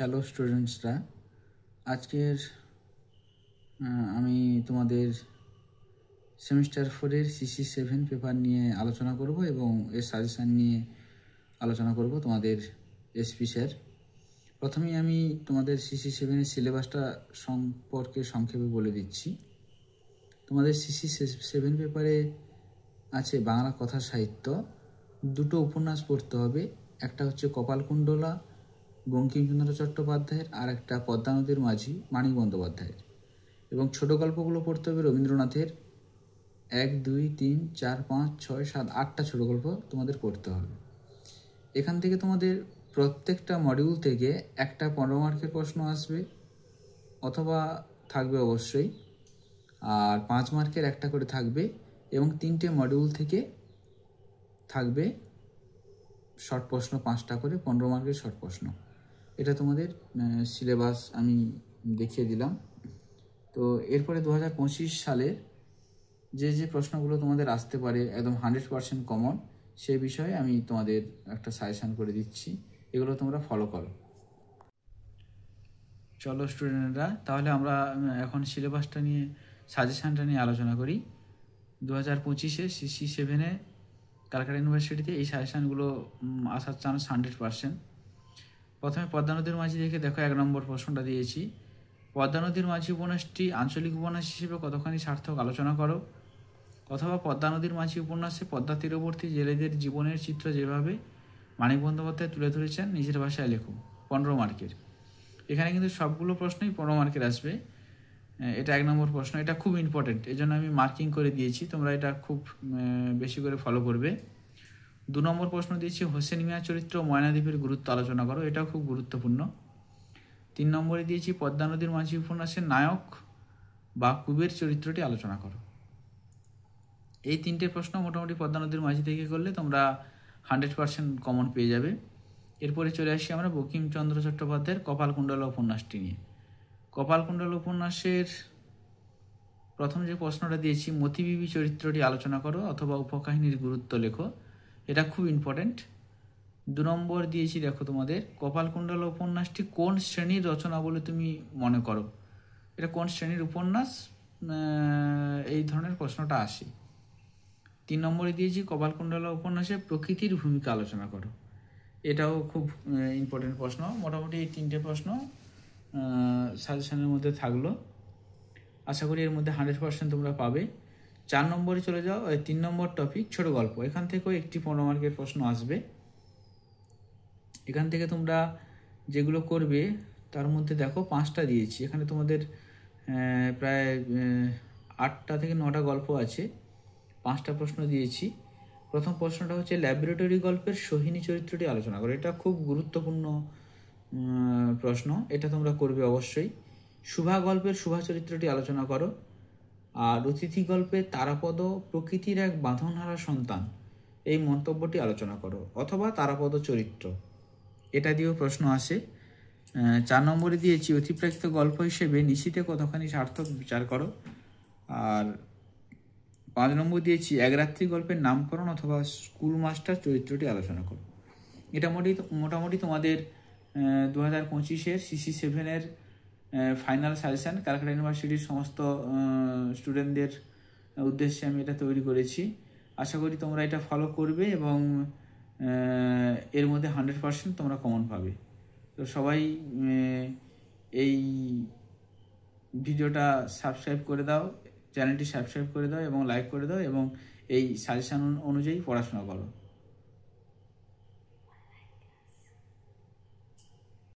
Hello স্টুডেন্টসরা, আজকের আমি তোমাদের সেমিস্টার 4-এর CC7 পেপার নিয়ে আলোচনা করব এবং এর সাজেশান নিয়ে আলোচনা করব তোমাদের এসপি স্যার। প্রথমেই আমি তোমাদের CC7-এর সিলেবাসটা সম্পর্কে সংক্ষেপে বলে দিচ্ছি। তোমাদের CC7 পেপারে আছে বাংলা কথা সাহিত্য, দুটো উপন্যাস পড়তে হবে। একটা হচ্ছে কপালকুণ্ডলা বঙ্কিমচন্দ্র চট্টোপাধ্যায়ের, আর একটা পদ্মা নদীর মাঝি মানিক বন্দ্যোপাধ্যায়ের। এবং ছোট গল্পগুলো পড়তে হবে রবীন্দ্রনাথের 1, 2, 3, 4, 5, 6, 7, 8টা ছোট গল্প তোমাদের পড়তে হবে। এখান থেকে তোমাদের প্রত্যেকটা মডিউল থেকে একটা 15 মার্কের প্রশ্ন আসবে অথবা থাকবে অবশ্যই, আর 5 মার্কের একটা করে থাকবে, এবং 3টে মডিউল থেকে থাকবে শর্ট প্রশ্ন 5টা করে, 15 মার্কের শর্ট প্রশ্ন। এটা তোমাদের সিলেবাস আমি দেখিয়ে দিলাম। তো এরপরে 2025 সালের যে প্রশ্নগুলো তোমাদের আসতে পারে একদম 100% কমন, সেই বিষয়ে আমি তোমাদের একটা সাজেশান করে দিচ্ছি, এগুলো তোমরা ফলো করো। চলো স্টুডেন্টরা, তাহলে আমরা এখন সিলেবাসটা নিয়ে সাজেশানটা নিয়ে আলোচনা করি। 2025-এ CC7-এ ক্যালকাটা ইউনিভার্সিটিতে এই সাজেশানগুলো আসার চান্স 100%। প্রথমে পদ্মা নদীর মাঝি দেখে দেখো 1 নম্বর প্রশ্নটা দিয়েছি। পদ্মা নদীর মাঝি উপন্যাসটি আঞ্চলিক উপন্যাস হিসেবে কতখানি সার্থক আলোচনা করো। অথবা পদ্মা নদীর মাঝি উপন্যাসে পদ্মা তীরবর্তী জেলেদের জীবনের চিত্র যেভাবে মানিক বন্দ্যোপাধ্যায় তুলে ধরেছেন নিজের ভাষায় লেখো। 15 মার্কের। এখানে কিন্তু সবগুলো প্রশ্নই 15 মার্কের আসবে। এটা 1 নম্বর প্রশ্ন, এটা খুব ইম্পর্টেন্ট, এই জন্য আমি মার্কিং করে দিয়েছি, তোমরা এটা খুব বেশি করে ফলো করবে। 2 নম্বর প্রশ্ন দিয়েছি হোসেন মিয়া চরিত্র ময়নাদ্বীপের গুরুত্ব আলোচনা করো, এটাও খুব গুরুত্বপূর্ণ। 3 নম্বরে দিয়েছি পদ্মা নদীর মাঝি উপন্যাসের নায়ক বা কুবের চরিত্রটি আলোচনা করো। এই 3টে প্রশ্ন মোটামুটি পদ্মা নদীর মাঝি থেকে করলে তোমরা 100% কমন পেয়ে যাবে। এরপরে চলে আসি আমরা বঙ্কিমচন্দ্র চট্টোপাধ্যায়ের কপালকুণ্ডলা উপন্যাসটি নিয়ে। কপালকুণ্ডলা উপন্যাসের প্রথম যে প্রশ্নটা দিয়েছি মতিবিবি চরিত্রটি আলোচনা করো অথবা উপকাহিনীর গুরুত্ব লেখো, এটা খুব ইম্পর্টেন্ট। 2 নম্বর দিয়েছি দেখো তোমাদের কপালকুণ্ডলা উপন্যাসটি কোন শ্রেণীর রচনা বলে তুমি মনে করো, এটা কোন শ্রেণীর উপন্যাস, এই ধরনের প্রশ্নটা আসে। 3 নম্বরে দিয়েছি কপালকুণ্ডলা উপন্যাসে প্রকৃতির ভূমিকা আলোচনা করো, এটাও খুব ইম্পর্টেন্ট প্রশ্ন। মোটামুটি এই 3টে প্রশ্ন সাজেশনের মধ্যে থাকলো, আশা করি এর মধ্যে 100% তোমরা পাবে। 4 নম্বরে চলে যাও, 3 নম্বর টপিক ছোট গল্প, এখান থেকেও একটি 15 মার্কের প্রশ্ন আসবে। এখান থেকে তোমরা যেগুলো করবে তার মধ্যে দেখো 5টা দিয়েছি, এখানে তোমাদের প্রায় 8টা থেকে 9টা গল্প আছে, 5টা প্রশ্ন দিয়েছি। প্রথম প্রশ্নটা হচ্ছে ল্যাবরেটরি গল্পের সোহিনী চরিত্রটি আলোচনা করো, এটা খুব গুরুত্বপূর্ণ প্রশ্ন, এটা তোমরা করবে অবশ্যই। শুভা গল্পের শুভা চরিত্রটি আলোচনা করো। আর অতিথি গল্পে তারাপদ প্রকৃতির এক বাঁধনহারা সন্তান, এই মন্তব্যটি আলোচনা করো অথবা তারাপদ চরিত্র, এটা দিয়েও প্রশ্ন আসে। 4 নম্বরে দিয়েছি অতিপ্রাকৃত গল্প হিসেবে নিশীথে কতখানি সার্থক বিচার করো। আর 5 নম্বর দিয়েছি এক রাত্রি গল্পের নামকরণ অথবা স্কুল মাস্টার চরিত্রটি আলোচনা করো। এটা মোটামুটি তোমাদের 2025-এর CC7-এর ফাইনাল সাজেশান ক্যালকাটা ইউনিভার্সিটির সমস্ত স্টুডেন্টদের উদ্দেশ্যে আমি এটা তৈরি করেছি। আশা করি তোমরা এটা ফলো করবে এবং এর মধ্যে 100% তোমরা কমন পাবে। তো সবাই এই ভিডিওটা সাবস্ক্রাইব করে দাও, চ্যানেলটি সাবস্ক্রাইব করে দাও এবং লাইক করে দাও, এবং এই সাজেশান অনুযায়ী পড়াশোনা করো।